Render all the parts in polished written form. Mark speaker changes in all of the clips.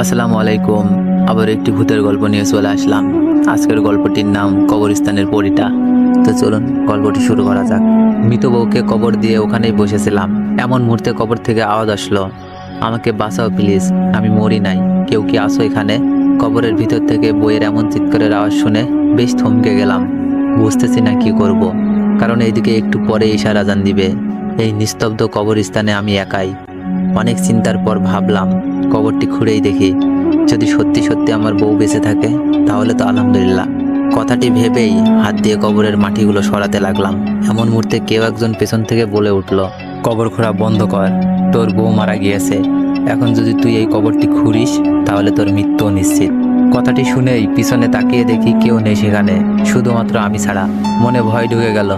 Speaker 1: আসসালামু আলাইকুম। আবার একটি ভূতের গল্প নিয়ে চলে আসলাম। আজকের গল্পটির নাম কবরস্থানের পরীটা। তো চলুন গল্পটি শুরু করা যাক। মৃত বউকে কবর দিয়ে ওখানেই বসেছিলাম, এমন মুহূর্তে কবর থেকে আওয়াজ আসলো, আমাকে বাঁচাও প্লিজ, আমি মরি নাই, কেউ কি আসো এখানে? কবরের ভিতর থেকে বইয়ের এমন চিৎকারের আওয়াজ শুনে বেশ থমকে গেলাম। বুঝতেছি না কি করব, কারণ এইদিকে একটু পরে ঈশার আজান দিবে। এই নিস্তব্ধ কবরস্থানে আমি একাই। অনেক চিন্তার পর ভাবলাম কবরটি খুঁড়েই দেখি, যদি সত্যি সত্যি আমার বউ বেঁচে থাকে তাহলে তো আলহামদুলিল্লাহ। কথাটি ভেবেই হাত দিয়ে কবরের মাটিগুলো সরাতে লাগলাম। এমন মুহূর্তে কেউ একজন পেছন থেকে বলে উঠল, কবর খোঁড়া বন্ধ কর, তোর বউ মারা গিয়েছে, এখন যদি তুই এই কবরটি খুঁড়িস তাহলে তোর মৃত্যু নিশ্চিত। কথাটি শুনেই পিছনে তাকিয়ে দেখি কেউ নেই সেখানে, শুধুমাত্র আমি ছাড়া। মনে ভয় ঢুকে গেল,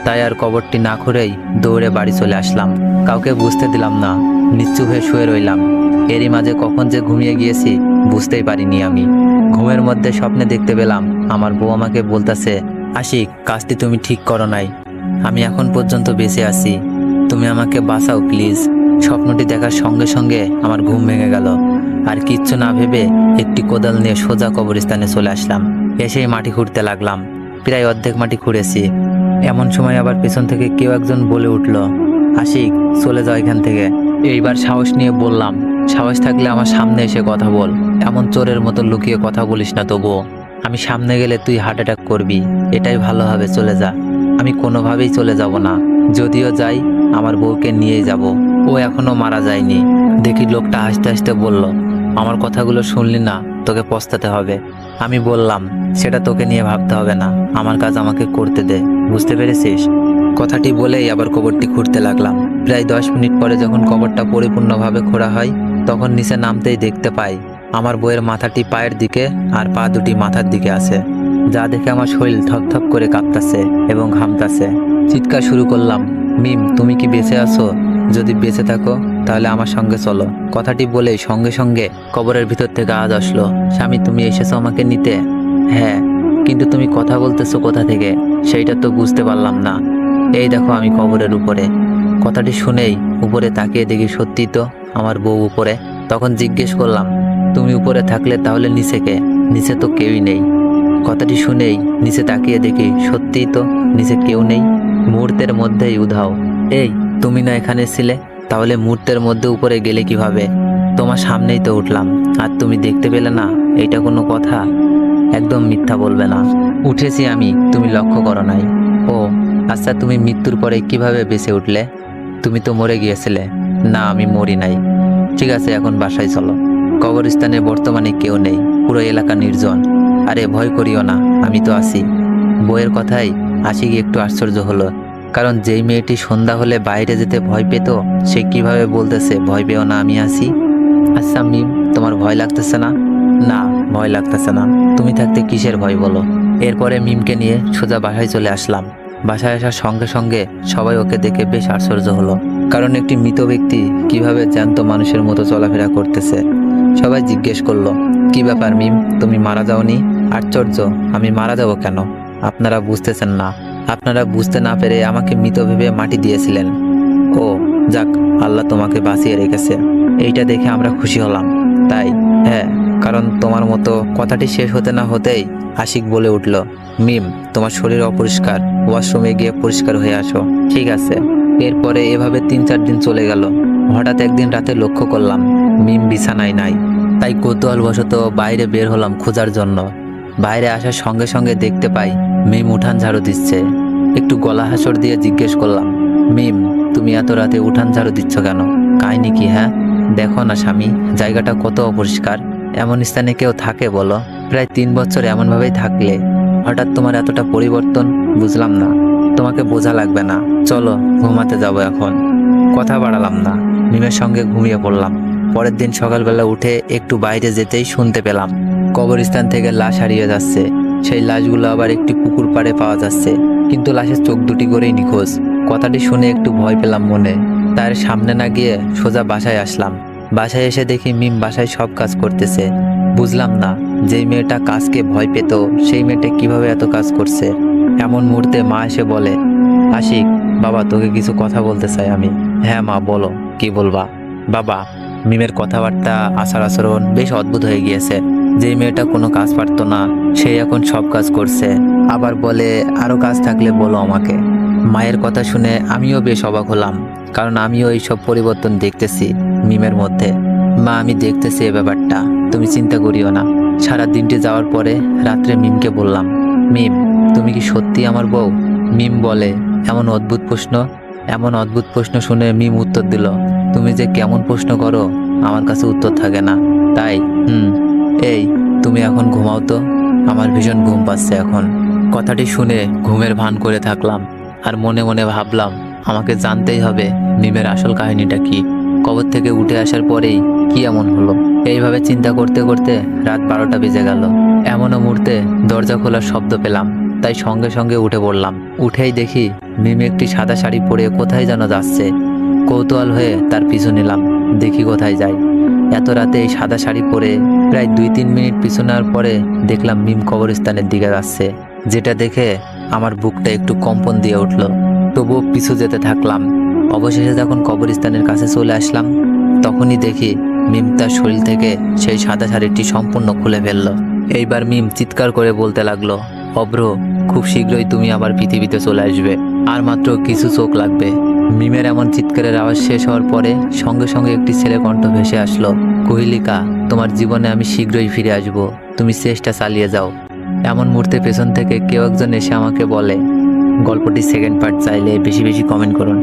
Speaker 1: তাই আর কবরটি না খুঁড়েই দৌড়ে বাড়ি চলে আসলাম। কাউকে বুঝতে দিলাম না, নিশ্চুপ হয়ে শুয়ে রইলাম। এরই মাঝে কখন যে ঘুমিয়ে গিয়েছি বুঝতেই পারিনি আমি। ঘুমের মধ্যে স্বপ্নে দেখতে পেলাম আমার বউ আমাকে বলতেছে, আশিক, কাজটি তুমি ঠিক করো নাই, আমি এখন পর্যন্ত বেঁচে আছি, তুমি আমাকে বাঁচাও প্লিজ। স্বপ্নটি দেখার সঙ্গে সঙ্গে আমার ঘুম ভেঙে গেল। আর কিচ্ছু না ভেবে একটি কোদাল নিয়ে সোজা কবরস্থানে চলে আসলাম। এসেই মাটি খুঁড়তে লাগলাম। প্রায় অর্ধেক মাটি খুঁড়েছি। এমন সময় আবার পেছন থেকে কেউ একজন বলে উঠল, আশিক, চলে যাও এখান থেকে। এইবার সাহস নিয়ে বললাম, সাহস থাকলে আমার সামনে এসে কথা বল, এমন চোরের মতো লুকিয়ে কথা বলিস না তবুও। আমি সামনে গেলে তুই হার্ট অ্যাটাক করবি, এটাই ভালো হবে, চলে যা। আমি কোনোভাবেই চলে যাব না, যদিও যাই আমার বউকে নিয়েই যাব, ও এখনো মারা যায়নি। দেখি লোকটা হাসতে হাসতে বলল, আমার কথাগুলো শুনলি না, তোকে পস্তাতে হবে। আমি বললাম, সেটা তোকে নিয়ে ভাবতে হবে না, আমার কাজ আমাকে করতে দে, বুঝতে পেরেছিস? কথাটি বলেই আবার কবরটি খুঁড়তে লাগলাম। প্রায় 10 মিনিট পরে যখন কবরটা পরিপূর্ণভাবে খোঁড়া হয়, তখন নিচে নামতেই দেখতে পাই আমার বউয়ের মাথাটি পায়ের দিকে আর পা দুটি মাথার দিকে আছে, যা দেখে আমার শরীর থপথপ করে কাঁপতাছে এবং ঘামতাছে। চিৎকার শুরু করলাম, মিম, তুমি কি বেঁচে আছো? যদি বেঁচে থাকো তাহলে আমার সঙ্গে চলো। কথাটি বলেই সঙ্গে সঙ্গে কবরের ভিতর থেকে আওয়াজ আসলো, স্বামী, তুমি এসেছো আমাকে নিতে? হ্যাঁ, কিন্তু তুমি কথা বলতেছো কোথা থেকে সেইটা তো বুঝতে পারলাম না। এই দেখো আমি কবরের উপরে। কথাটি শুনেই উপরে তাকিয়ে দেখি সত্যি তো আমার বউ উপরে। তখন জিজ্ঞেস করলাম, তুমি উপরে থাকলে তাহলে নিচে কে? নিচে তো কেউই নেই। কথাটি শুনেই নিচে তাকিয়ে দেখি সত্যিই তো নিচে কেউ নেই। মুহূর্তের মধ্যেই উধাও। এই, তুমি না এখানে ছিলে, তাহলে মুহূর্তের মধ্যে উপরে গেলে কিভাবে? তোমার সামনেই তো উঠলাম, আর তুমি দেখতে পেলে না? এইটা কোনো কথা? একদম মিথ্যা বলবে না। উঠেছি আমি, তুমি লক্ষ্য করো নাই? ও আচ্ছা, তুমি মৃত্যুর পরে কিভাবে বেঁচে উঠলে? তুমি তো মরে গিয়েছিলে। না, আমি মরি নাই। ঠিক আছে, এখন বাসায় চলো। কবরস্থানে বর্তমানে কেউ নেই, পুরো এলাকা নির্জন। আরে ভয় করিও না, আমি তো আছি। বইয়ের কথাই আশিক একটু আশ্চর্য হলো, কারণ যেই মেয়েটি সন্ধ্যা হলে বাইরে যেতে ভয় পেত, সে কিভাবে বলতেছে ভয় পেও না, আমি আছি। আচ্ছা মিম, তোমার ভয় লাগতেছে না? না, ভয় লাগতেছে না। তুমি থাকতে কিসের ভয় বলো? এরপরে মিমকে নিয়ে সোজা বাসায় চলে আসলাম। বাসায় আসার সঙ্গে সঙ্গে সবাই ওকে দেখে বেশ আশ্চর্য হলো, কারণ একটি মৃত ব্যক্তি কিভাবে জ্যান্ত মানুষের মতো চলাফেরা করতেছে। সবাই জিজ্ঞেস করলো, কি ব্যাপার মিম, তুমি মারা যাওনি? আশ্চর্য, আমি মারা যাব কেন? আপনারা বুঝতেছেন না? আপনারা বুঝতে না পেরে আমাকে মৃত ভেবে মাটি দিয়েছিলেন। ও যাক, আল্লাহ তোমাকে বাঁচিয়ে রেখেছে, এইটা দেখে আমরা খুশি হলাম। তাই? হ্যাঁ, কারণ তোমার মতো। কথাটি শেষ হতে না হতেই আশিক বলে উঠল, মিম, তোমার শরীর অপরিষ্কার, ওয়াশরুমে গিয়ে পরিষ্কার হয়ে আসো। ঠিক আছে। এরপরে এভাবে 3-4 দিন চলে গেল। হঠাৎ একদিন রাতে লক্ষ্য করলাম মিম বিছানায় নাই। তাই কৌতূহলবশত বাইরে বের হলাম খোঁজার জন্য। বাইরে আসার সঙ্গে সঙ্গে দেখতে পাই মিম উঠান ঝাড়ু দিচ্ছে। একটু গলা হাসর দিয়ে জিজ্ঞেস করলাম, মিম, তুমি এত রাতে উঠান ঝাড়ু দিচ্ছ কেন? কাহিনী কি? হ্যাঁ, দেখো না স্বামী, জায়গাটা কত অপরিষ্কার। এমন স্থানে কেউ থাকে বলো? প্রায় 3 বছর এমনভাবেই থাকলে হঠাৎ তোমার এতটা পরিবর্তন, বুঝলাম না। তোমাকে বোঝা লাগবে না, চলো ঘুমাতে যাবো এখন। কথা বাড়ালাম না, মিমের সঙ্গে ঘুমিয়ে পড়লাম। পরের দিন সকালবেলা উঠে একটু বাইরে যেতেই শুনতে পেলাম কবরস্থান থেকে লাশ হারিয়ে যাচ্ছে। সেই লাশগুলো আবার একটি পুকুর পাড়ে পাওয়া যাচ্ছে, কিন্তু লাশের চোখ দুটি করেই নিখোঁজ। কথাটি শুনে একটু ভয় পেলাম মনে। তার সামনে না গিয়ে সোজা বাসায় আসলাম। বাসায় এসে দেখি মিম বাসায় সব কাজ করতেছে। বুঝলাম না, যেই মেয়েটা কাজকে ভয় পেত সেই মেয়েটা কিভাবে এত কাজ করছে। এমন মুহূর্তে মা এসে বলে, আশিক, বাবা তোকে কিছু কথা বলতে চাই আমি। হ্যাঁ মা, বলো, কি বলবা? বাবা, মিমের কথাবার্তা আচার আচরণ বেশ অদ্ভুত হয়ে গিয়েছে। যে মেয়েটা কোনো কাজ পারতো না সে এখন সব কাজ করছে, আবার বলে আরো কাজ থাকলে বলো আমাকে। মায়ের কথা শুনে আমিও বেশ অবাক হলাম, কারণ আমিও এইসব পরিবর্তন দেখতেছি মিমের মধ্যে। মা, আমি দেখতেছি এ ব্যাপারটা, তুমি চিন্তা করিও না। সারা দিনটি যাওয়ার পরে রাত্রে মিমকে বললাম, মিম তুমি কি সত্যি আমার বউ? মিম বলে, এমন অদ্ভুত প্রশ্ন। এমন অদ্ভুত প্রশ্ন শুনে মিম উত্তর দিল, তুমি যে কেমন প্রশ্ন করো আমার কাছে উত্তর থাকে না, তাই এই তুমি এখন ঘুমাও তো, আমার ভীষণ ঘুম পাচ্ছে এখন। কথাটি শুনে ঘুমের ভান করে থাকলাম, আর মনে মনে ভাবলাম আমাকে জানতেই হবে মিমের আসল কাহিনীটা কি। কবর থেকে উঠে আসার পরেই কি এমন হলো। এইভাবে চিন্তা করতে করতে রাত 12টা বেজে গেল। এমনও মুহূর্তে দরজা খোলার শব্দ পেলাম, তাই সঙ্গে সঙ্গে উঠে পড়লাম। উঠেই দেখি মিমি একটি সাদা শাড়ি পরে কোথায় যেন যাচ্ছে। কৌতূহল হয়ে তার পিছু নিলাম, দেখি কোথায় যায়। এত রাতে এই সাদা শাড়ি পরে প্রায় 2-3 মিনিট পিছু নেওয়ার পরে দেখলাম মিম কবরস্থানের দিকে যাচ্ছে, যেটা দেখে আমার বুকটা একটু কম্পন দিয়ে উঠল। তবুও পিছু যেতে থাকলাম। অবশেষে যখন কবরস্থানের কাছে চলে আসলাম তখনই দেখি মিম তার শরীর থেকে সেই সাদা শাড়িটি সম্পূর্ণ খুলে ফেললো। এইবার মিম চিৎকার করে বলতে লাগলো, অভ্র, খুব শীঘ্রই তুমি আবার পৃথিবীতে চলে আসবে, আর মাত্র কিছু চোখ লাগবে। মিমের এমন চিৎকারের আওয়াজ শেষ হওয়ার পরে সঙ্গে সঙ্গে একটি ছেলে কণ্ঠ ভেসে আসলো, কোহিলিকা, তোমার জীবনে আমি শীঘ্রই ফিরে আসব, তুমি চেষ্টা চালিয়ে যাও। এমন মুহূর্তে পেছন থেকে কেউ একজন এসে আমাকে বলে। গল্পটি সেকেন্ড পার্ট চাইলে বেশি বেশি কমেন্ট করুন।